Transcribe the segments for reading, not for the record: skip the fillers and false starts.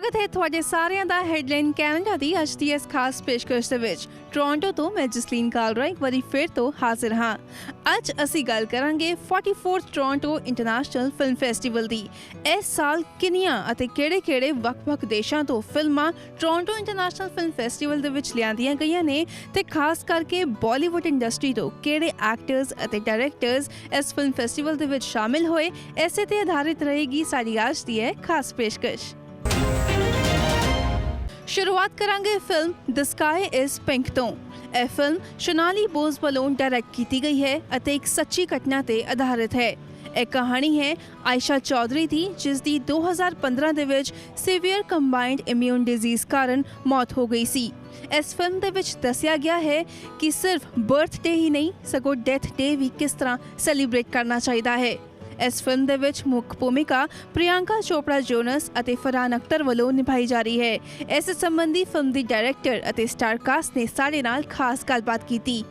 स्वागत है ਤੁਹਾਡੇ ਸਾਰਿਆਂ ਦਾ ਹੈਡਲਾਈਨ ਕੈਨੇਡਾ ਦੀ ਅੱਜ ਦੀ ਇਸ ਖਾਸ ਪੇਸ਼ਕਸ਼ ਦੇ ਵਿੱਚ। ਟੋਰਾਂਟੋ ਤੋਂ ਮੈਂ ਜਸਲੀਨ ਕਾਲਰਾ ਇੱਕ ਵਾਰੀ ਫਿਰ ਤੋਂ ਹਾਜ਼ਰ ਹਾਂ। ਅੱਜ ਅਸੀਂ ਗੱਲ ਕਰਾਂਗੇ 44th Toronto international film festival ਦੀ। ਇਸ ਸਾਲ ਕਿੰਨੀਆਂ ਅਤੇ ਕਿਹੜੇ-ਕਿਹੜੇ ਵੱਖ-ਵੱਖ ਦੇਸ਼ਾਂ ਤੋਂ ਫਿਲਮਾਂ ਟੋਰਾਂਟੋ ਇੰਟਰਨੈਸ਼ਨਲ ਫਿਲਮ ਫੈਸਟੀਵਲ ਦੇ ਵਿੱਚ ਲਿਆਂਦੀਆਂ ਗਈਆਂ ਨੇ ਤੇ ਖਾਸ ਕਰਕੇ ਬਾਲੀਵੁੱਡ ਇੰਡਸਟਰੀ ਤੋਂ ਕਿਹੜੇ ਐਕਟਰਸ ਅਤੇ ਡਾਇਰੈਕਟਰਸ ਇਸ ਫਿਲਮ ਫੈਸਟੀਵਲ ਦੇ ਵਿੱਚ ਸ਼ਾਮਿਲ ਹੋਏ, ਇਸੇ ਤੇ ਆਧਾਰਿਤ ਰਹੇਗੀ ਸਾਡੀ ਅੱਜ ਦੀ ਇਹ ਖਾਸ ਪੇਸ਼ਕਸ਼। शुरुआत करांगे film the sky is pink ਤੋਂ। ਇਹ ਫਿਲਮ ਸ਼ੋਨਾਲੀ ਬੋਸ ਵੱਲੋਂ ਡਾਇਰੈਕਟ ਕੀਤੀ ਗਈ ਹੈ ਅਤੇ ਇੱਕ ਸੱਚੀ ਘਟਨਾ ਤੇ ਆਧਾਰਿਤ ਹੈ। ਇਹ ਕਹਾਣੀ ਹੈ ਆਇਸ਼ਾ ਚੌਧਰੀ ਦੀ, ਜਿਸ ਦੀ 2015 ਦੇ ਵਿੱਚ ਸੀਵੀਅਰ ਕੰਬਾਈਨਡ ਇਮਿਊਨ ਡਿਜ਼ੀਜ਼ ਕਾਰਨ ਮੌਤ ਹੋ ਗਈ ਸੀ। ਇਸ ਫਿਲਮ ਦੇ ਵਿੱਚ ਦੱਸਿਆ ਗਿਆ ਹੈ ਕਿ ਸਿਰਫ ਬਰਥਡੇ ਹੀ ਨਹੀਂ ਸਗੋਂ ਡੈਥ ਡੇ ਵੀ ਕਿਸ ਤਰ੍ਹਾਂ ਸੈਲੀਬ੍ਰੇਟ ਕਰਨਾ ਚਾਹੀਦਾ ਹੈ। ਇਸ ਫਿਲਮ ਦੇ ਵਿੱਚ ਮੁੱਖ ਭੂਮਿਕਾ ਪ੍ਰਿਯੰਕਾ ਚੋਪੜਾ ਜੋਨਸ ਅਤੇ ਫਰਹਾਨ ਅਖਤਰ ਵੱਲੋਂ ਨਿਭਾਈ ਜਾ ਰਹੀ ਹੈ। ਇਸ ਸੰਬੰਧੀ ਫਿਲਮ ਦੀ ਡਾਇਰੈਕਟਰ ਅਤੇ ਸਟਾਰ ਕਾਸਟ ਨੇ ਸਾਡੇ ਨਾਲ ਖਾਸ ਗੱਲਬਾਤ ਕੀਤੀ।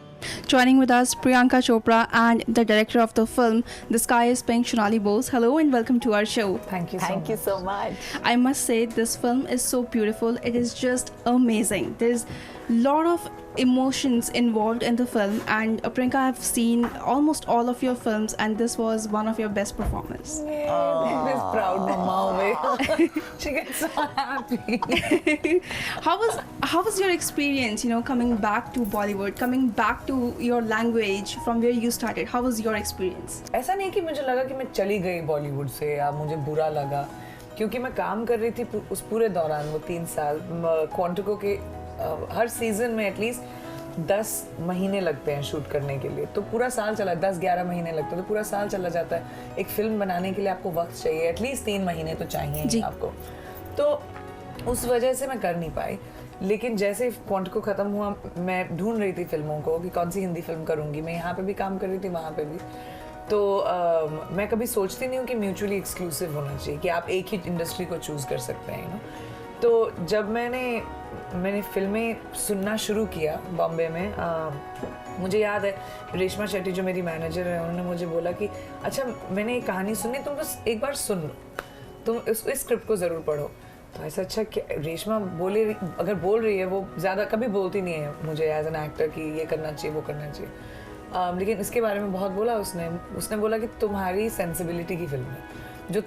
Joining with us, Priyanka Chopra and the director of the film, The Sky is Pink, Shonali Bose. Hello and welcome to our show. Thank you so much. I must say this film is so beautiful. It is just amazing. There's a lot of emotions involved in the film, and Priyanka, I've seen almost all of your films and this was one of your best performances. This proud mama over. She gets so happy. How was your experience, coming back to Bollywood, coming back to your language from where you started? How was your experience? ऐसा नहीं कि मुझे लगा कि मैं चली गई बॉलीवुड से या मुझे बुरा लगा, क्योंकि मैं काम कर रही थी उस पूरे दौरान, वो 3 साल क्वांटिको के हर सीजन में एटलीस्ट 10 महीने लगते हैं शूट करने के लिए, तो पूरा साल चला, 10-11 महीने लगते हैं, तो पूरा साल चला जाता है। एक फिल्म बनाने के लिए आपको वक्त चाहिए, एटलीस्ट 3 महीने तो चाहिए ही आपको, तो उस वजह से मैं कर नहीं पाई। लेकिन जैसे क्वांटिको ख़त्म हुआ, मैं ढूंढ रही थी फिल्मों को कि कौन सी हिंदी फिल्म करूँगी। मैं यहाँ पे भी काम कर रही थी, वहाँ पे भी, तो मैं कभी सोचती नहीं हूँ कि म्यूचुअली एक्सक्लूसिव होना चाहिए, कि आप एक ही इंडस्ट्री को चूज़ कर सकते हैं, तो जब मैंने फिल्में सुनना शुरू किया बॉम्बे में, मुझे याद है रेशमा शेट्टी जो मेरी मैनेजर है, उन्होंने मुझे बोला कि अच्छा मैंने एक कहानी सुनी, तुम बस एक बार सुन लो, तुम इस स्क्रिप्ट को ज़रूर पढ़ो। तो ऐसा अच्छा रेशमा अगर बोल रही है, वो ज़्यादा कभी बोलती नहीं है मुझे एज एन एक्टर कि ये करना चाहिए वो करना चाहिए, लेकिन इसके बारे में बहुत बोला उसने बोला कि तुम्हारी सेंसिबिलिटी की फिल्म है, जो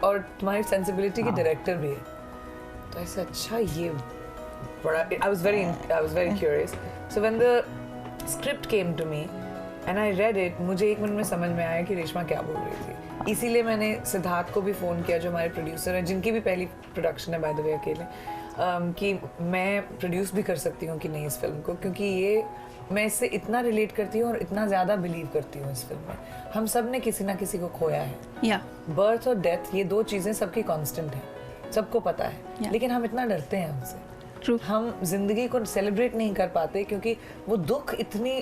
और तुम्हारी सेंसिबिलिटी की डायरेक्टर भी है। तो ऐसा अच्छा ये बड़ा I was very curious. So when the script came to me and I read it, मुझे 1 मिनट में समझ में आया कि रेशमा क्या बोल रही थी। इसीलिए मैंने सिद्धार्थ को भी फ़ोन किया, जो हमारे प्रोड्यूसर हैं, जिनकी भी पहली प्रोडक्शन है बाय द वे अकेले, कि मैं प्रोड्यूस भी कर सकती हूँ कि नहीं इस फिल्म को, क्योंकि ये मैं इससे इतना रिलेट करती हूँ और इतना ज़्यादा बिलीव करती हूँ इस फिल्म में। हम सब ने किसी ना किसी को खोया है। बर्थ और डेथ, ये 2 चीज़ें सबकी कॉन्स्टेंट हैं, सबको पता है, लेकिन हम इतना डरते हैं उनसे। हम जिंदगी को सेलिब्रेट नहीं कर पाते, क्योंकि वो दुख इतनी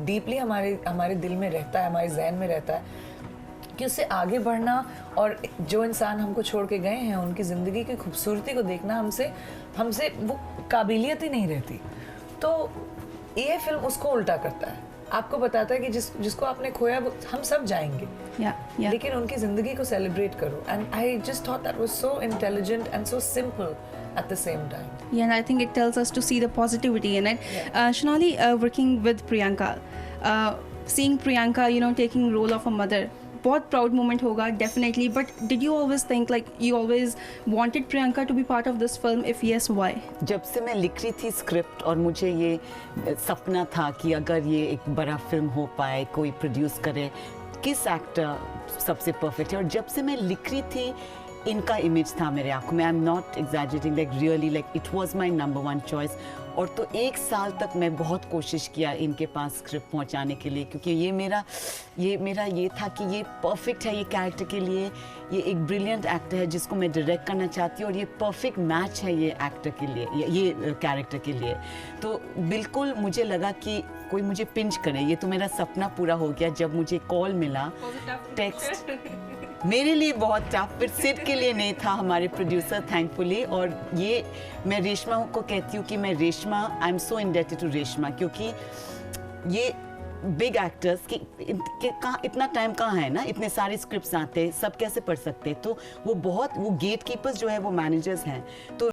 डीपली हमारे दिल में रहता है, हमारे जहन में रहता है, कि उससे आगे बढ़ना और जो इंसान हमको छोड़ के गए हैं उनकी ज़िंदगी की खूबसूरती को देखना हमसे वो काबिलियत ही नहीं रहती। तो ये फिल्म उसको उल्टा करता है, आपको बताता है कि जिसको आपने खोया वो हम सब जाएंगे, लेकिन उनकी ज़िंदगी को सेलिब्रेट करो। And I just thought that was so intelligent and so simple at the same time. Yeah, and I think it tells us to see the positivity in it. Shonali, working with Priyanka, seeing Priyanka, taking role of a mother, बहुत proud moment होगा definitely. But did you always think like you always wanted Priyanka to be part of this film? If yes, why? जब से मैं लिख रही थी script और मुझे ये सपना था कि अगर ये एक बड़ा फिल्म हो पाए, कोई प्रोड्यूस करे, किस एक्टर सबसे परफेक्ट है, और जब से मैं लिख रही थी इनका इमेज था मेरे आंखों में। I am not exaggerating, like really, like it was my number 1 choice. और तो 1 साल तक मैं बहुत कोशिश किया इनके पास स्क्रिप्ट पहुंचाने के लिए, क्योंकि ये मेरा ये था कि ये परफेक्ट है ये कैरेक्टर के लिए, ये एक ब्रिलियंट एक्टर है जिसको मैं डायरेक्ट करना चाहती हूँ, और ये परफेक्ट मैच है ये एक्टर के लिए, ये कैरेक्टर के लिए। तो बिल्कुल मुझे लगा कि कोई मुझे पिंच करे, ये तो मेरा सपना पूरा हो गया जब मुझे कॉल मिला, टेक्स्ट मेरे लिए बहुत टफ, फिर सिड के लिए नहीं था, हमारे प्रोड्यूसर थैंकफुली। और ये मैं रेशमा को कहती हूँ कि मैं Reshma, I am so indebted to Reshma, क्योंकि ये बिग एक्टर्स कि कहाँ इतना टाइम कहाँ है ना, इतने सारे स्क्रिप्ट्स आते हैं, सब कैसे पढ़ सकते हैं, तो वो गेट कीपर्स जो है वो मैनेजर्स हैं। तो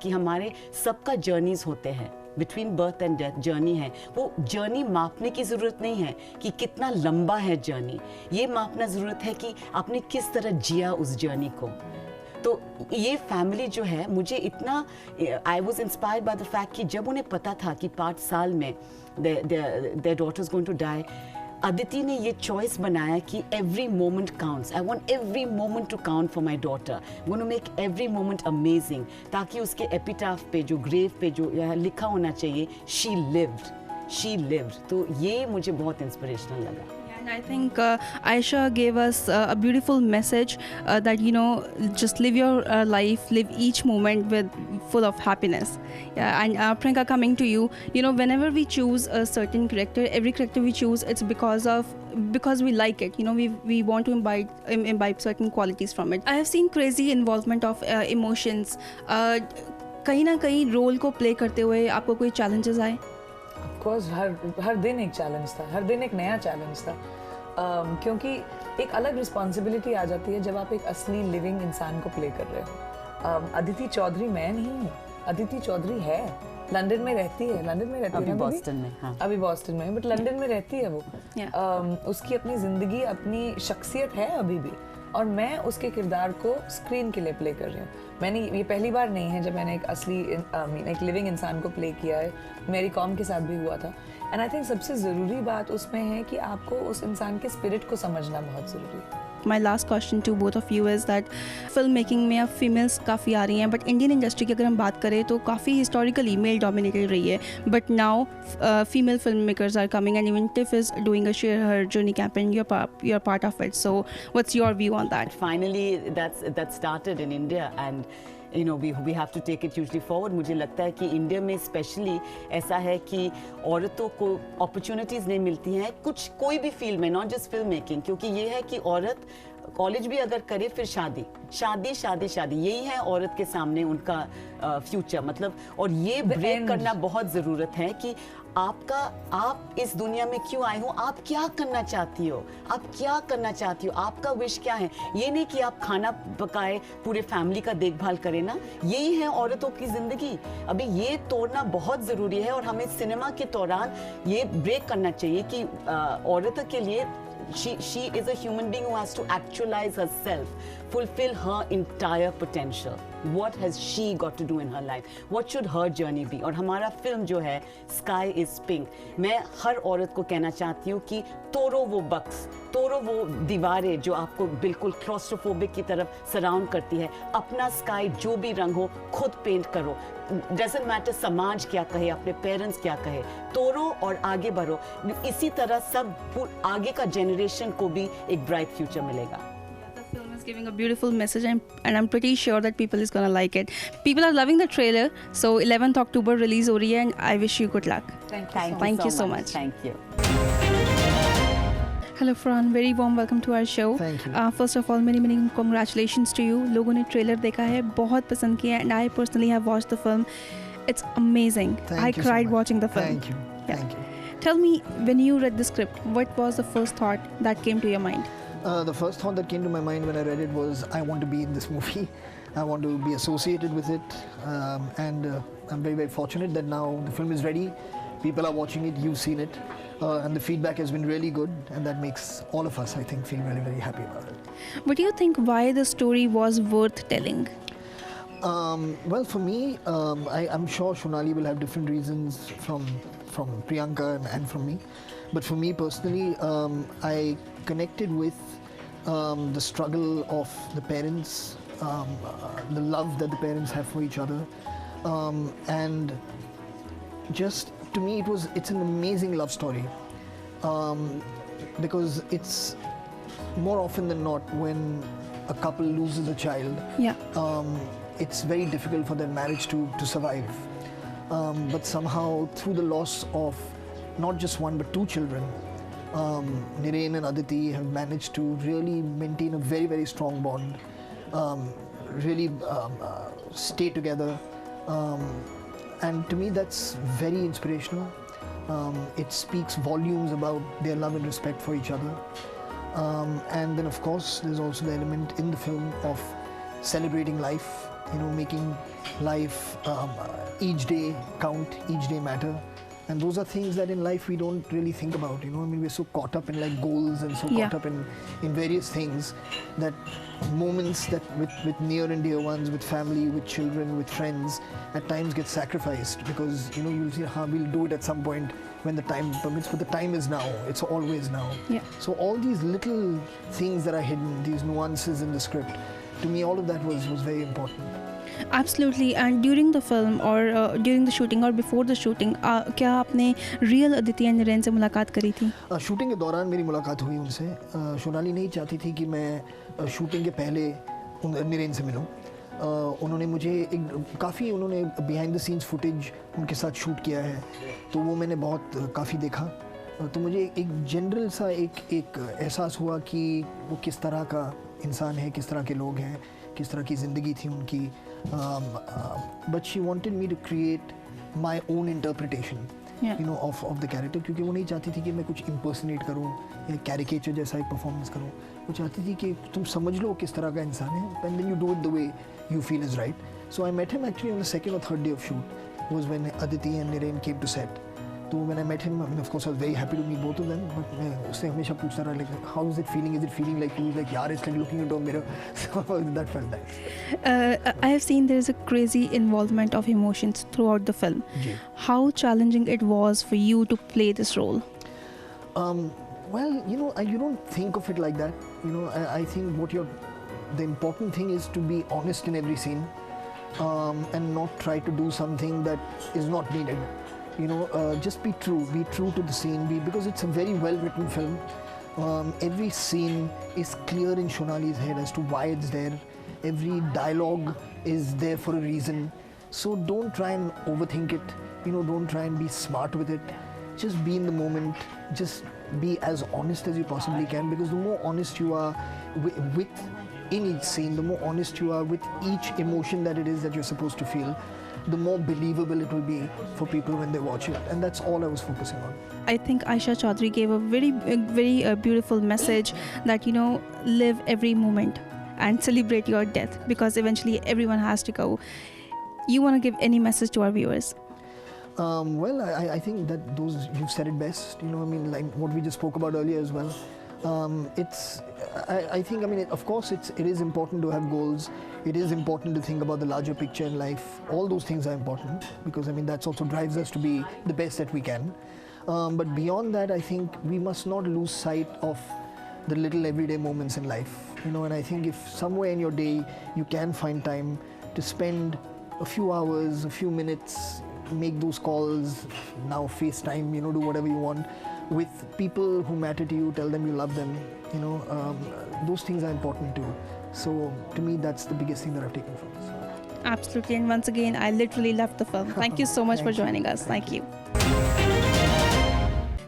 कि हमारे सबका जर्नीज होते हैं, between birth and death journey है। वो जर्नी मापने की ज़रूरत नहीं है कि कितना लंबा है जर्नी, ये मापना ज़रूरत है कि आपने किस तरह जिया उस जर्नी को। तो ये फैमिली जो है मुझे इतना, I was inspired by the fact कि जब उन्हें पता था कि 5 साल में their daughter is going to die, Aditi ने ये चॉइस बनाया कि every moment counts, I want every moment to count for my daughter, gonna make every moment amazing, ताकि उसके एपिटाफ पे जो ग्रेव पे जो लिखा होना चाहिए शी लिव्ड। तो ये मुझे बहुत इंस्पिरेशनल लगा। And I think Aisha gave us a beautiful message that, you know, just live your life, live each moment with full of happiness. Yeah, and Priyanka, coming to you, you know, whenever we choose a certain character, every character we choose, it's because we like it. You know, we want to imbibe certain qualities from it. I have seen crazy involvement of emotions. कहीं ना कहीं role को play करते हुए आपको कोई challenges आए? Of course हर दिन एक चैलेंज था, हर दिन एक नया चैलेंज था, क्योंकि एक अलग रिस्पॉन्सिबिलिटी आ जाती है जब आप एक असली लिविंग इंसान को प्ले कर रहे हो। अदिति चौधरी मैं नहीं हूँ, अदिति चौधरी है, लंदन में रहती है अभी बॉस्टन में, हाँ। अभी बॉस्टन में, बट लंदन में रहती है वो। उसकी अपनी जिंदगी, अपनी शख्सियत है अभी भी, और मैं उसके किरदार को स्क्रीन के लिए प्ले कर रही हूँ। मैंने ये पहली बार नहीं है जब मैंने एक असली एक लिविंग इंसान को प्ले किया है, मेरी कॉम के साथ भी हुआ था। एंड आई थिंक सबसे ज़रूरी बात उसमें है कि आपको उस इंसान के स्पिरिट को समझना बहुत ज़रूरी है। My last question to both of you is that film making में अब फीमेल्स काफ़ी आ रही हैं, बट इंडियन इंडस्ट्री की अगर हम बात करें तो काफ़ी हिस्टोरिकली मेल डोमिनेटेड रही है, but now female film makers are coming and even TIFF is doing a share her journey campaign, you are part of it, so what's your view on that? Finally that started in India and you know we have to take it hugely forward. मुझे लगता है कि India में specially ऐसा है कि औरतों को अपॉर्चुनिटीज़ नहीं मिलती हैं कोई भी फील्ड में, नॉट जस्ट फिल्म मेकिंग, क्योंकि ये है कि औरत कॉलेज भी अगर करे फिर शादी यही है औरत के सामने उनका फ्यूचर, मतलब, और ये ब्रेक करना बहुत ज़रूरत है कि आप इस दुनिया में क्यों आए हो, आप क्या करना चाहती हो, आपका विश क्या है। ये नहीं कि आप खाना पकाए, पूरे फैमिली का देखभाल करें ना, यही है औरतों की ज़िंदगी। अभी ये तोड़ना बहुत ज़रूरी है और हमें सिनेमा के दौरान ये ब्रेक करना चाहिए कि औरतों के लिए she is a human being who has to actualize herself, fulfill her entire potential. what has she got to do in her life, what should her journey be. और हमारा फिल्म जो है Sky is Pink, मैं हर औरत को कहना चाहती हूँ कि तोड़ो वो बक्स, तोड़ो वो दीवारें जो आपको बिल्कुल क्लॉस्ट्रोफोबिक की तरफ सराउंड करती है. अपना स्काई जो भी रंग हो खुद पेंट करो. डजंट मैटर समाज क्या कहे, अपने पेरेंट्स क्या कहे, तोड़ो और आगे बढ़ो. इसी तरह सब आगे का जनरेशन को भी एक ब्राइट फ्यूचर मिलेगा. The film is giving a beautiful message, and I'm pretty sure that people is gonna like it. People are loving the trailer, so 11th October release हो रही है, and I wish you good luck. Thank you so much. Thank you. Hello Farhan, very warm welcome to our show. Thank you. First of all, many congratulations to you. लोगों ने trailer देखा है, बहुत पसंद किया, and I personally have watched the film. It's amazing. Thank I you so cried much. watching the film. Thank you. Yeah. Thank you. Tell me, when you read the script, what was the first thought that came to your mind? The first thought that came to my mind when I read it was, I want to be in this movie. I want to be associated with it. And I'm very fortunate that now the film is ready. People are watching it. You've seen it. And the feedback has been really good. And that makes all of us, I think, feel very happy about it. What do you think why the story was worth telling? Well, for me, I'm sure Shonali will have different reasons from Priyanka and from me. But for me personally, I connected with the struggle of the parents, the love that the parents have for each other, and just to me it's an amazing love story, because it's more often than not when a couple loses a child, it's very difficult for their marriage to survive. But somehow through the loss of not just one but two children, Nirain and Aditi have managed to really maintain a very strong bond, really stay together, and to me that's very inspirational. It speaks volumes about their love and respect for each other. And then of course there's also the element in the film of celebrating life, making life, each day count, each day matter. And those are things that in life we don't really think about, we're so caught up in like goals and so caught up in various things, that moments that with near and dear ones, with family, with children, with friends, at times get sacrificed, because you'll see how we'll do it at some point when the time permits, but the time is now, it's always now. So all these little things that are hidden, these nuances in the script, to me all of that was very important. Absolutely. And during the film or during the shooting or before the shooting, क्या आपने real Aditi and Nirain से मुलाकात करी थी? Shooting के दौरान मेरी मुलाकात हुई उनसे. शोनाली नहीं चाहती थी कि मैं शूटिंग के पहले निरेन से मिलूं. उन्होंने मुझे काफ़ी उन्होंने बिहाइंड द सीन्स फुटेज उनके साथ शूट किया है, तो वो मैंने बहुत काफ़ी देखा. तो मुझे एक जनरल सा एक एहसास हुआ कि वो किस तरह का इंसान है, किस तरह के लोग हैं, किस तरह की ज़िंदगी थी उनकी. But she wanted me to create my own interpretation, of the character, क्योंकि वो नहीं चाहती थी कि मैं कुछ impersonate करूँ या caricature जैसा एक performance करूँ. वो चाहती थी कि तुम समझ लो किस तरह का इंसान है, and then you do it the way you feel is right. So I met him actually on the second or third day of shoot. Was when Aditi and Nirain came to set. So when I met him, I mean, of course I was very happy to meet both of them. But मैं उससे हमेशा पूछता रहा, like, how is it feeling? Is it feeling like you? Like, yaar, it's like looking into a mirror. So that felt nice. I have seen there is a crazy involvement of emotions throughout the film. How challenging it was for you to play this role? Well, you don't think of it like that. I think the important thing is to be honest in every scene, and not try to do something that is not needed. Just be true to the scene, because it's a very well written film. Every scene is clear in Shonali's head as to why it's there. Every dialogue is there for a reason. So don't try and overthink it. Don't try and be smart with it. Just be in the moment. Just be as honest as you possibly can, because the more honest you are in each scene, the more honest you are with each emotion that it is that you're supposed to feel, the more believable it will be for people when they watch it. And that's all I was focusing on. I think Aisha Chaudhary gave a very beautiful message that, live every moment and celebrate your death, because eventually everyone has to go. You want to give any message to our viewers? Well, I think that you've said it best. Like what we just spoke about earlier as well. I think, I mean, of course, it is important to have goals. It is important to think about the larger picture in life. All those things are important because, I mean, that's also drives us to be the best that we can. But beyond that, I think we must not lose sight of the little everyday moments in life. You know, and I think if somewhere in your day you can find time to spend a few hours, a few minutes, make those calls, now FaceTime, you know, do whatever you want with people who matter to you, tell them you love them, you know, those things are important too. So to me, that's the biggest thing that I've taken from this. Absolutely, and once again, I literally loved the film. Thank you so much for joining us. Thank you.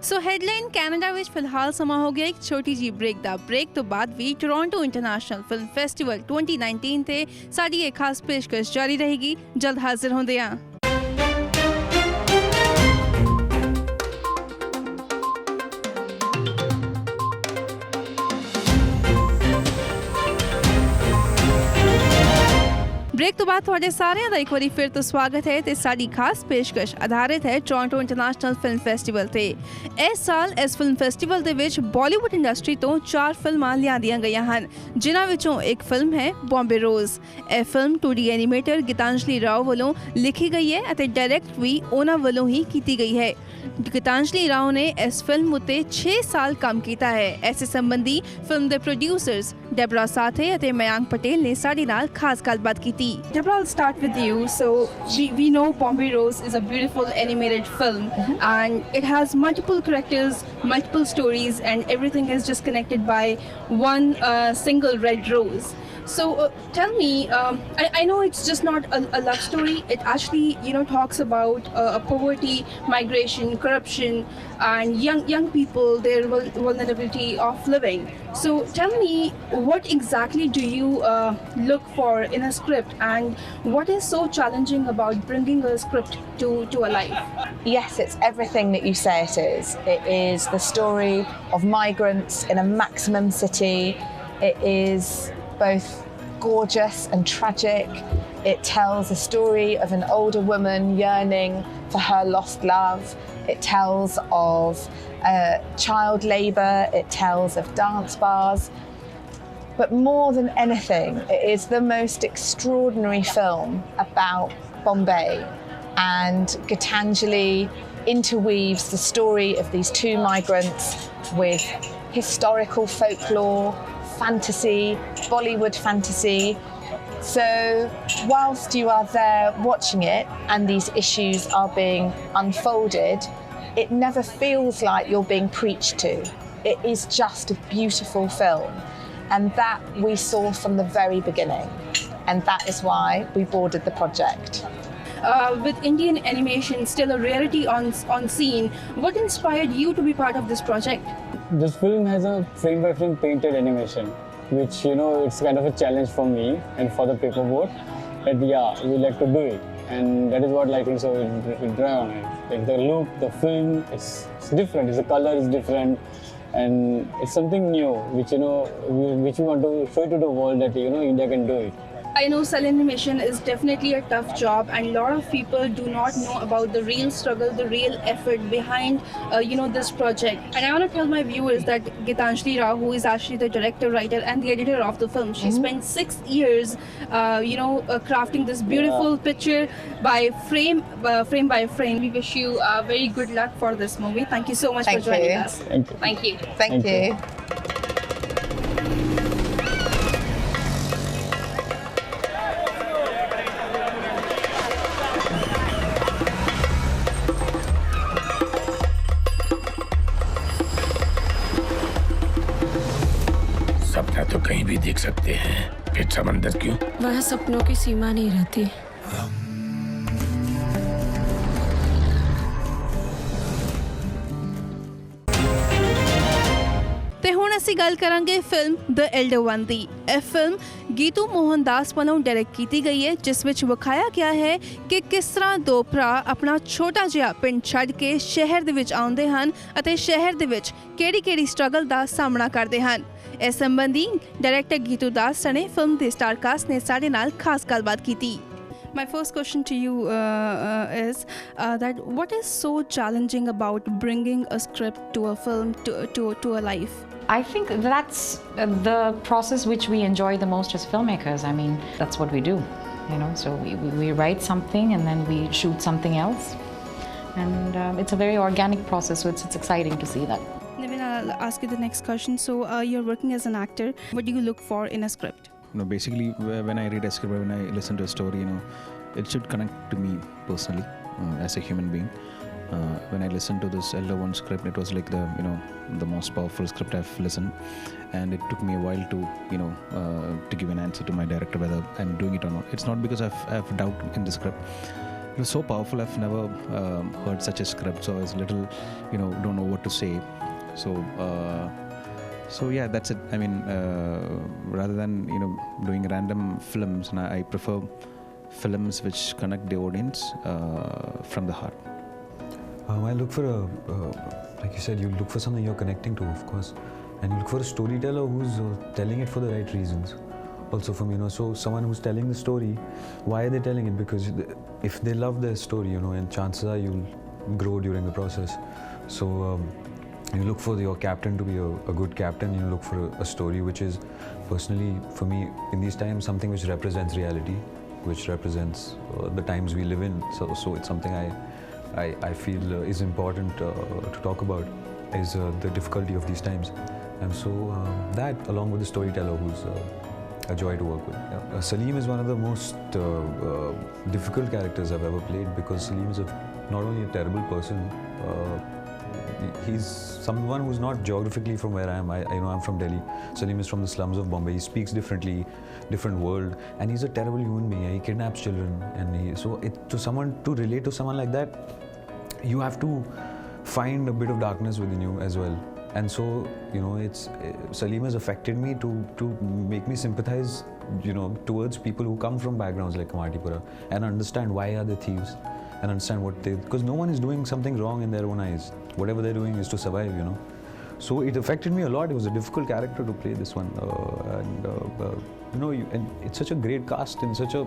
So headline Canada ਵਿੱਚ ਫਿਲਹਾਲ ਸਮਾਂ ਹੋ ਗਿਆ ਇੱਕ ਛੋਟੀ ਜੀ break ਦਾ। Break ਤੋਂ ਬਾਅਦ ਵੀ ਟੋਰਾਂਟੋ ਇੰਟਰਨੈਸ਼ਨਲ ਫਿਲਮ ਫੈਸਟੀਵਲ 2019 ਤੇ ਸਾਡੀ ਇਹ ਖਾਸ ਪੇਸ਼ਕਸ਼ ਜਾਰੀ ਰਹੇਗੀ। ਜਲਦ ਹਾਜ਼ਰ ਹੁੰਦੇ ਹਾਂ। ब्रेक तो बाद ਤੁਹਾਡੇ ਸਾਰਿਆਂ ਦਾ ਇੱਕ ਵਾਰੀ ਫਿਰ ਤੋਂ ਸਵਾਗਤ ਹੈ ਤੇ ਸਾਡੀ ਖਾਸ ਪੇਸ਼ਕਸ਼ ਆਧਾਰਿਤ ਹੈ ਟੋਰਾਂਟੋ ਇੰਟਰਨੈਸ਼ਨਲ ਫਿਲਮ ਫੈਸਟੀਵਲ ਤੇ। ਇਸ ਸਾਲ ਇਸ ਫਿਲਮ ਫੈਸਟੀਵਲ ਦੇ ਵਿੱਚ ਬਾਲੀਵੁੱਡ ਇੰਡਸਟਰੀ ਤੋਂ 4 ਫਿਲਮਾਂ ਲਿਆਂਦੀਆਂ ਗਈਆਂ ਹਨ, ਜਿਨ੍ਹਾਂ ਵਿੱਚੋਂ ਇੱਕ ਫਿਲਮ ਹੈ ਬੰਬੇ ਰੋਜ਼। ਇਹ film 2D animator Geetanjali Rao ਵੱਲੋਂ ਲਿਖੀ ਗਈ ਹੈ ਅਤੇ ਡਾਇਰੈਕਟ ਵੀ ਉਹਨਾਂ ਵੱਲੋਂ ਹੀ ਕੀਤੀ ਗਈ ਹੈ। ਗੀਤਾਂਜਲੀ ਰਾਓ ਨੇ ਇਸ ਫਿਲਮ ਉੱਤੇ 6 ਸਾਲ ਕੰਮ ਕੀਤਾ ਹੈ। ਇਸੇ ਸੰਬੰਧੀ ਫਿਲਮ ਦੇ ਪ੍ਰੋਡਿਊਸਰਸ ਡੈਬਰਾ ਸਾਥੇ ਅਤੇ ਮਯੰਕ ਪਟੇਲ ਨੇ ਸਾਡੇ ਨਾਲ ਖਾਸ ਗੱਲਬਾਤ ਕੀਤੀ। Deborah, I'll start with you. So we know Bombay Rose is a beautiful animated film, and it has multiple characters, multiple stories, and everything is just connected by one single red rose. So tell me, I know it's just not a love story. It actually, you know, talks about poverty, migration, corruption, and young people, their vulnerability of living. So tell me, what exactly do you look for in a script, and what is so challenging about bringing a script to a life? Yes, it's everything that you say it is. It is the story of migrants in a maximum city. It is both gorgeous and tragic. It tells a story of an older woman yearning for her lost love. It tells of child labour. It tells of dance bars. But more than anything, it is the most extraordinary film about Bombay. And Gitanjali interweaves the story of these 2 migrants with historical folklore, fantasy, Bollywood fantasy. So whilst you are there watching it and these issues are being unfolded, it never feels like you're being preached to. It is just a beautiful film, and that we saw from the very beginning, and that is why we boarded the project. With Indian animation still a rarity on scene, what inspired you to be part of this project? This film has a frame-by-frame painted animation, which, you know, it's kind of a challenge for me and for the paperboard. That yeah, we like to do it, and that is what I think. So we draw on it. Like the look, the film, it's different. The color is different, and it's something new, which, you know, which we want to show to the world that, you know, India can do it. I know cell animation is definitely a tough job, and a lot of people do not know about the real struggle, the real effort behind, you know, this project. And I want to tell my viewers that Gitanjali Rao, who is actually the director, writer, and the editor of the film, she spent 6 years, you know, crafting this beautiful picture by frame by frame. We wish you very good luck for this movie. Thank you so much Thank for joining you. us. Thank you. Thank you. सपना तो कहीं भी देख सकते हैं, फिर समंदर क्यों? वह सपनों की सीमा नहीं रहती। ਤੇ ਹੁਣ ਅਸੀਂ ਗੱਲ ਕਰਾਂਗੇ ਫਿਲਮ ਦ ਐਲਡਰ ਵਨ ਦੀ। ਇਹ ਫਿਲਮ ਗੀਤੂ ਮੋਹਨ ਦਾਸ ਵੱਲੋਂ ਡਾਇਰੈਕਟ ਕੀਤੀ ਗਈ ਹੈ, ਜਿਸ ਵਿੱਚ ਵਿਖਾਇਆ ਗਿਆ ਹੈ ਕਿ ਕਿਸ ਤਰ੍ਹਾਂ 2 ਭਰਾ ਆਪਣਾ ਛੋਟਾ ਜਿਹਾ ਪਿੰਡ ਛੱਡ ਕੇ ਸ਼ਹਿਰ ਦੇ ਵਿੱਚ ਆਉਂਦੇ ਹਨ ਅਤੇ ਸ਼ਹਿਰ ਦੇ ਵਿੱਚ ਕਿਹੜੀ ਸਟਰਗਲ ਦਾ ਸਾਹਮਣਾ ਕਰਦੇ ਹਨ। ਇਸ ਸੰਬੰਧੀ ਡਾਇਰੈਕਟਰ ਗੀਤੂ ਦਾਸ ਸਣੇ ਫਿਲਮ ਦੇ ਸਟਾਰ ਕਾਸਟ ਨੇ ਸਾਡੇ ਨਾਲ ਖਾਸ ਗੱਲਬਾਤ ਕੀਤੀ। My first question to you is that what is so challenging about bringing a script to a film to a life? I think that's the process which we enjoy the most as filmmakers. I mean, that's what we do, you know. So we write something and then we shoot something else, and it's a very organic process. So it's exciting to see that. Naveen, I'll ask you the next question. So you're working as an actor. What do you look for in a script? Basically, when I read a script, when I listen to a story, it should connect to me personally as a human being. When I listened to this Elder One script, it was like the most powerful script I've listened, and it took me a while to to give an answer to my director whether I'm doing it or not. It's not because I've doubt in the script. It was so powerful. I've never heard such a script, so I was a little don't know what to say. So yeah, that's it. I mean, rather than doing random films, I prefer films which connect the audience from the heart. I look for like you said, you look for something you're connecting to, of course, and you look for a storyteller who's telling it for the right reasons. Also, for me, so someone who's telling the story, why are they telling it? Because if they love their story, and chances are you'll grow during the process. So you look for your captain to be a good captain. You look for a story which is, personally, for me, in these times, something which represents reality, which represents the times we live in. So it's something I feel is important to talk about, is the difficulty of these times. And so that, along with the storyteller who's a joy to work with. Yeah. Salim is one of the most difficult characters I've ever played, because Salim is not only a terrible person, he's someone who's not geographically from where I am. I'm from Delhi. Salim is from the slums of Bombay. He speaks differently, different world, and he's a terrible human being. He kidnaps children, and to relate to someone like that, you have to find a bit of darkness within you as well. And so, Salim has affected me to make me sympathize, towards people who come from backgrounds like Kamatipura, and understand why are they thieves, and understand because no one is doing something wrong in their own eyes. Whatever they're doing is to survive, So it affected me a lot. It was a difficult character to play, this one, and it's such a great cast and such a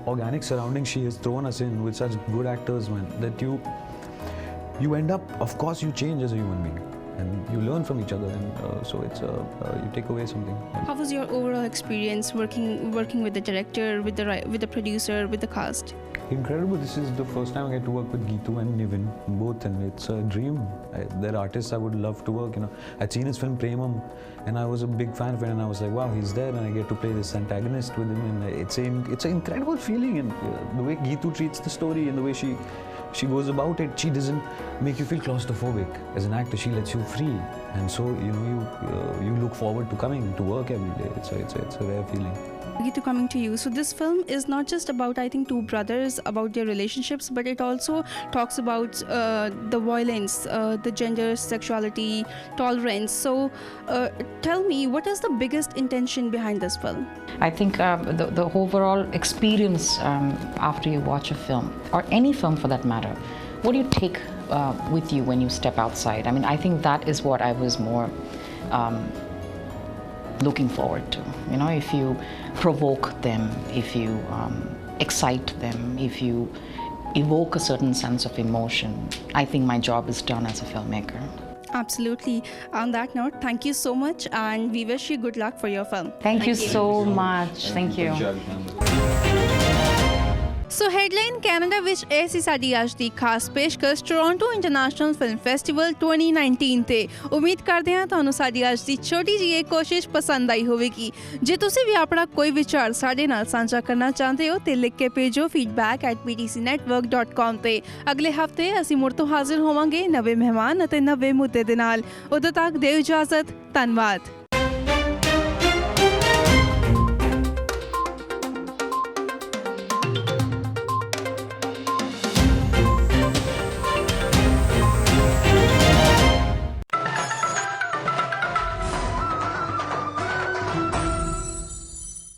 organic surrounding she has thrown us in with such good actors, man, that you end up, of course, you change as a human being. And you learn from each other, and so it's you take away something. How was your overall experience working with the director, with the producer, with the cast? Incredible. This is the first time I get to work with Geetu and Nivin both, and it's a dream. They're artists I would love to work. I'd seen his film Premam, and I was a big fan of it, and I was like, wow, he's there, and I get to play this antagonist with him, and it's an incredible feeling. And the way Geetu treats the story, and the way she goes about it, she doesn't make you feel claustrophobic. As an actor, she lets you free, and so you look forward to coming to work every day. It's a rare feeling. Geetu, coming to you. So this film is not just about, I think, two brothers, about their relationships, but it also talks about the violence, the gender, sexuality, tolerance. So tell me, what is the biggest intention behind this film? I think the overall experience after you watch a film, or any film for that matter, what do you take with you when you step outside? I mean, I think that is what I was more looking forward to. If you provoke them, if you excite them, if you evoke a certain sense of emotion, I think my job is done as a filmmaker. Absolutely. On that note, thank you so much, and we wish you good luck for your film. Thank you so much. Thank you. So headline Canada ਵਿੱਚ ਇਹ ਸੀ ਸਾਡੀ ਅੱਜ ਦੀ ਖਾਸ ਪੇਸ਼ਕਸ਼ Toronto international film festival 2019 ਤੇ। ਉਮੀਦ ਕਰਦੇ ਹਾਂ ਤੁਹਾਨੂੰ ਸਾਡੀ ਅੱਜ ਦੀ ਛੋਟੀ ਜਿਹੀ ਇਹ ਕੋਸ਼ਿਸ਼ ਪਸੰਦ ਆਈ ਹੋਵੇਗੀ। ਜੇ ਤੁਸੀਂ ਵੀ ਆਪਣਾ ਕੋਈ ਵਿਚਾਰ ਸਾਡੇ ਨਾਲ ਸਾਂਝਾ ਕਰਨਾ ਚਾਹੁੰਦੇ ਹੋ ਤੇ ਲਿਖ ਕੇ ਭੇਜੋ feedback@btcnetwork.com ਤੇ। ਅਗਲੇ ਹਫਤੇ ਅਸੀਂ ਮੁੜ ਤੋਂ ਹਾਜ਼ਰ ਹੋਵਾਂਗੇ ਨਵੇਂ ਮਹਿਮਾਨ ਅਤੇ ਨਵੇਂ ਮੁੱਦੇ ਦੇ ਨਾਲ। ਉਦੋਂ ਤੱਕ ਦਿਓ ਇਜਾਜ਼ਤ। ਧੰਨਵਾਦ।